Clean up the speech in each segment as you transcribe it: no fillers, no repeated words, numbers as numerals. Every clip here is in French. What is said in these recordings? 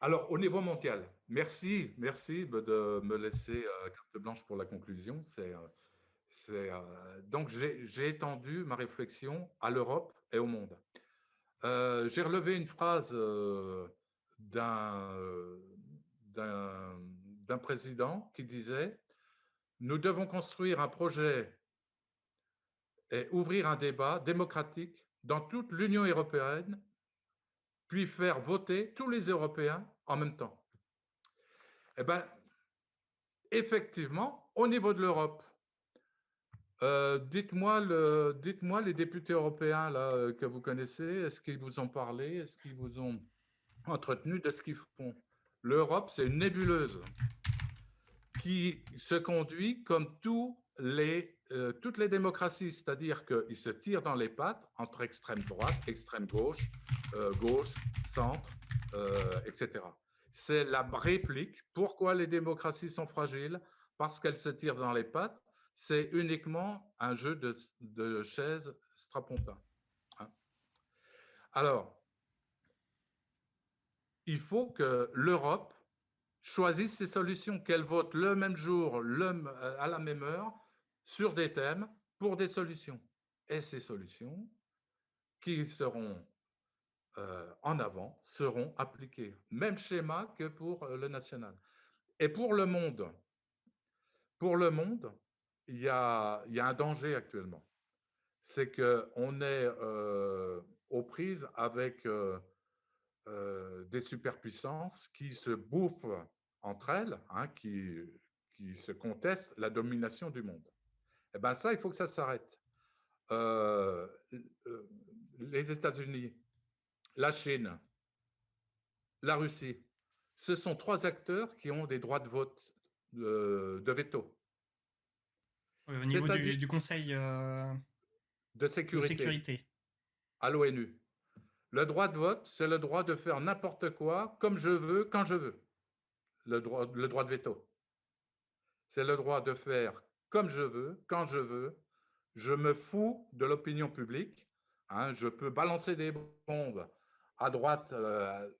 Alors, au niveau mondial, merci de me laisser carte blanche pour la conclusion. Donc, j'ai étendu ma réflexion à l'Europe et au monde. J'ai relevé une phrase d'un d'un président qui disait: nous devons construire un projet et ouvrir un débat démocratique dans toute l'Union européenne, puis faire voter tous les Européens en même temps. Eh bien, effectivement, au niveau de l'Europe, dites-moi les députés européens là, que vous connaissez, est-ce qu'ils vous ont parlé, est-ce qu'ils vous ont entretenu de ce qu'ils font? L'Europe, c'est une nébuleuse qui se conduit comme toutes les démocraties, c'est-à-dire qu'ils se tirent dans les pattes entre extrême droite, extrême gauche, gauche, centre, etc. C'est la réplique. Pourquoi les démocraties sont fragiles? Parce qu'elles se tirent dans les pattes. C'est uniquement un jeu de chaises strapontin. Hein. Alors, il faut que l'Europe choisissent ses solutions, qu'elles votent le même jour, à la même heure, sur des thèmes, pour des solutions. Et ces solutions, qui seront en avant, seront appliquées. Même schéma que pour le national. Et pour le monde, il y a un danger actuellement. C'est qu'on est aux prises avec des superpuissances qui se bouffent entre elles, hein, qui se contestent la domination du monde. Eh bien ça, il faut que ça s'arrête. Euh, les États-Unis, la Chine, la Russie, ce sont trois acteurs qui ont des droits de vote, de veto. Au niveau C'est-à-dire du Conseil de de sécurité sécurité. à l'ONU. Le droit de vote, c'est le droit de faire n'importe quoi, comme je veux, quand je veux. Le droit de veto. C'est le droit de faire comme je veux, quand je veux. Je me fous de l'opinion publique. Hein, je peux balancer des bombes à droite,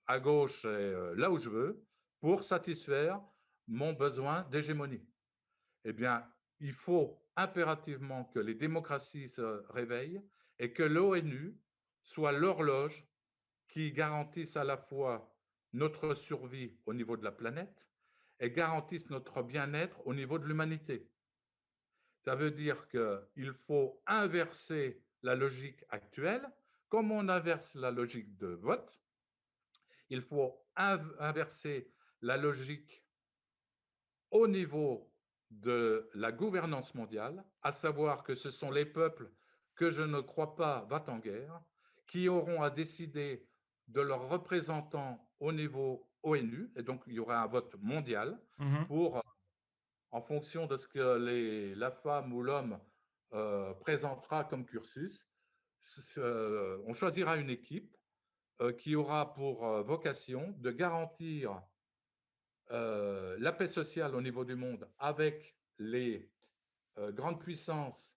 à gauche, et là où je veux, pour satisfaire mon besoin d'hégémonie. Eh bien, il faut impérativement que les démocraties se réveillent et que l'ONU soit l'horloge qui garantisse à la fois notre survie au niveau de la planète et garantisse notre bien-être au niveau de l'humanité. Ça veut dire qu'il faut inverser la logique actuelle. Comme on inverse la logique de vote, il faut inverser la logique au niveau de la gouvernance mondiale, à savoir que ce sont les peuples que je ne crois pas va en guerre, qui auront à décider de leurs représentants au niveau ONU, et donc il y aura un vote mondial Mhm. pour, en fonction de ce que la femme ou l'homme présentera comme cursus, on choisira une équipe qui aura pour vocation de garantir la paix sociale au niveau du monde avec les grandes puissances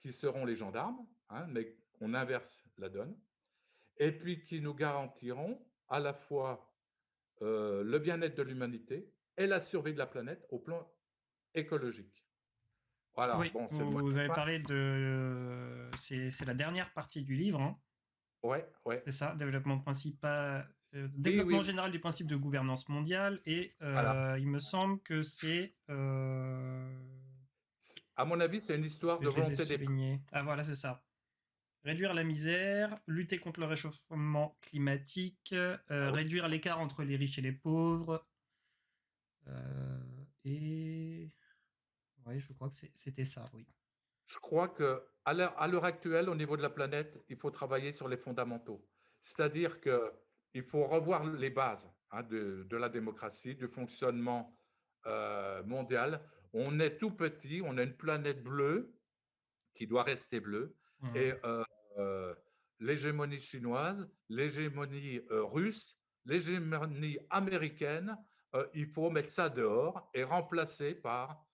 qui seront les gendarmes, hein, mais on inverse la donne, et puis qui nous garantiront à la fois le bien-être de l'humanité et la survie de la planète au plan écologique. Voilà, Oui, bon, c'est le mot de vous la avez fin. parlé de... C'est la dernière partie du livre, hein. Ouais, ouais. C'est ça, Oui, oui, développement oui. général du principe de gouvernance mondiale, et Voilà. il me semble que c'est À mon avis, c'est une ce histoire que de je les ai volonté des peuples. soulignés. Ah voilà, c'est ça. Réduire la misère, lutter contre le réchauffement climatique, Ah oui. réduire l'écart entre les riches et les pauvres, et ouais, je crois que c'était ça, oui. Je crois qu'à l'heure actuelle, au niveau de la planète, il faut travailler sur les fondamentaux. C'est-à-dire qu'il faut revoir les bases, hein, de la démocratie, du fonctionnement mondial. On est tout petit, on a une planète bleue qui doit rester bleue, et Mhm. l'hégémonie chinoise, l'hégémonie russe, l'hégémonie américaine, il faut mettre ça dehors et remplacer par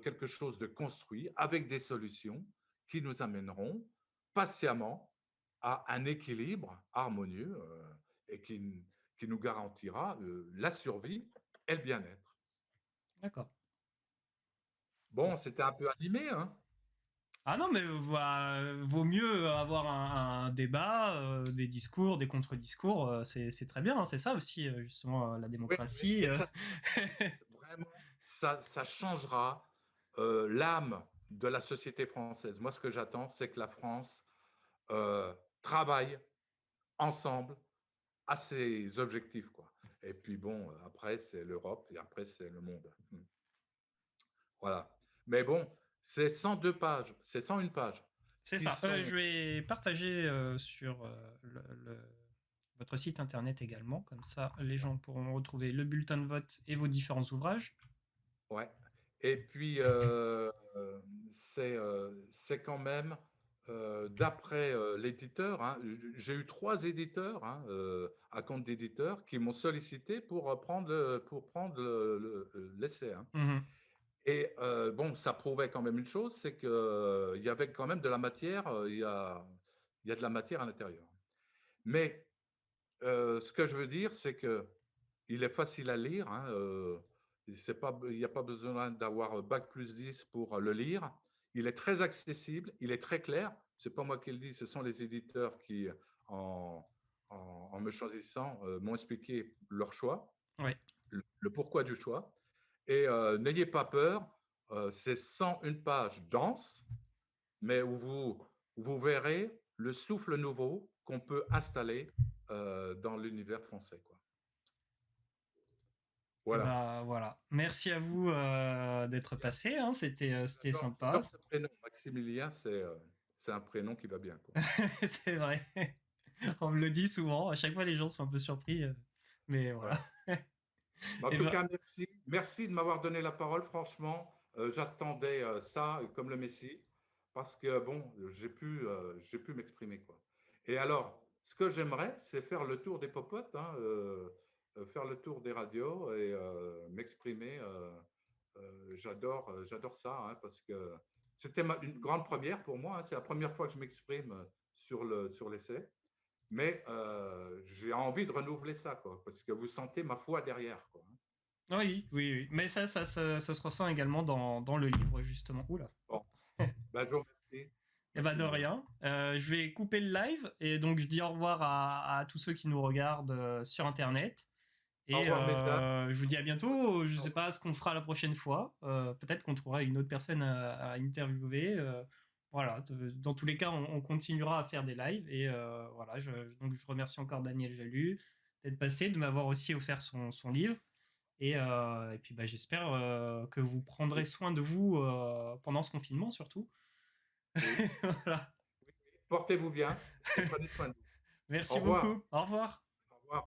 quelque chose de construit avec des solutions qui nous amèneront patiemment à un équilibre harmonieux et qui qui nous garantira la survie et le bien-être. D'accord. Bon, c'était un peu animé, hein? Ah non, mais vaut mieux avoir un débat, des discours, des contre-discours, c'est très bien, hein, c'est ça aussi, justement, la Oui, oui, démocratie. et ça, vraiment, ça changera l'âme de la société française. Moi, ce que j'attends, c'est que la France travaille ensemble à ses objectifs, quoi. Et puis bon, après, c'est l'Europe et après, c'est le monde. Voilà. Mais bon, c'est 102 pages, c'est 101 pages C'est qui ça. sont. Je vais partager sur votre site internet également, comme ça les gens pourront retrouver le bulletin de vote et vos différents ouvrages. Ouais. Et puis, c'est quand même, d'après l'éditeur, hein, j'ai eu 3 éditeurs, hein, à compte d'éditeurs, qui m'ont sollicité pour prendre l'essai. Hein. Mhm. Et bon, ça prouvait quand même une chose, c'est qu'il y avait quand même de la matière, il y a de la matière à l'intérieur. Mais ce que je veux dire, c'est qu'il est facile à lire. Hein, il n'y a pas besoin d'avoir bac+10 pour le lire. Il est très accessible, il est très clair. Ce n'est pas moi qui le dis, ce sont les éditeurs qui, en, en me choisissant, m'ont expliqué leur choix, Ouais. le pourquoi du choix. Et n'ayez pas peur, c'est 101 pages denses, mais où vous verrez le souffle nouveau qu'on peut installer dans l'univers français, quoi. Et Voilà. bah voilà. Merci à vous d'être passé, hein, c'était sympa. J'adore ce prénom, Maximilien, c'est un prénom qui va bien, quoi. C'est vrai. On me le dit souvent. À chaque fois, les gens sont un peu surpris. Mais voilà. Ouais. En Et tout ben, cas, merci. Merci de m'avoir donné la parole. Franchement, j'attendais ça comme le Messie parce que, bon, j'ai pu m'exprimer, quoi. Et alors, ce que j'aimerais, c'est faire le tour des popotes, hein, faire le tour des radios et m'exprimer. J'adore ça, hein, parce que c'était une grande première pour moi. Hein. C'est la première fois que je m'exprime sur l'essai. Mais j'ai envie de renouveler ça, quoi, parce que vous sentez ma foi derrière, quoi. oui, oui, oui. Mais ça se ressent également dans le livre, justement. Oula. Bon, ben, je vous remercie, Et bah de Maximilien. rien. Je vais couper le live et donc je dis au revoir à tous ceux qui nous regardent sur Internet. Au Et revoir, mesdames. je vous dis à bientôt. Je Au sais revoir. pas ce qu'on fera la prochaine fois. Peut-être qu'on trouvera une autre personne à interviewer. Voilà. Dans tous les cas, on continuera à faire des lives. Et voilà. Donc je remercie encore Daniel Jalu d'être passé, de m'avoir aussi offert son livre. Et puis bah, j'espère que vous prendrez Oui, soin de vous pendant ce confinement surtout. oui, Voilà. oui. Portez-vous bien et prenez soin de vous. Au Merci revoir. beaucoup. Au revoir.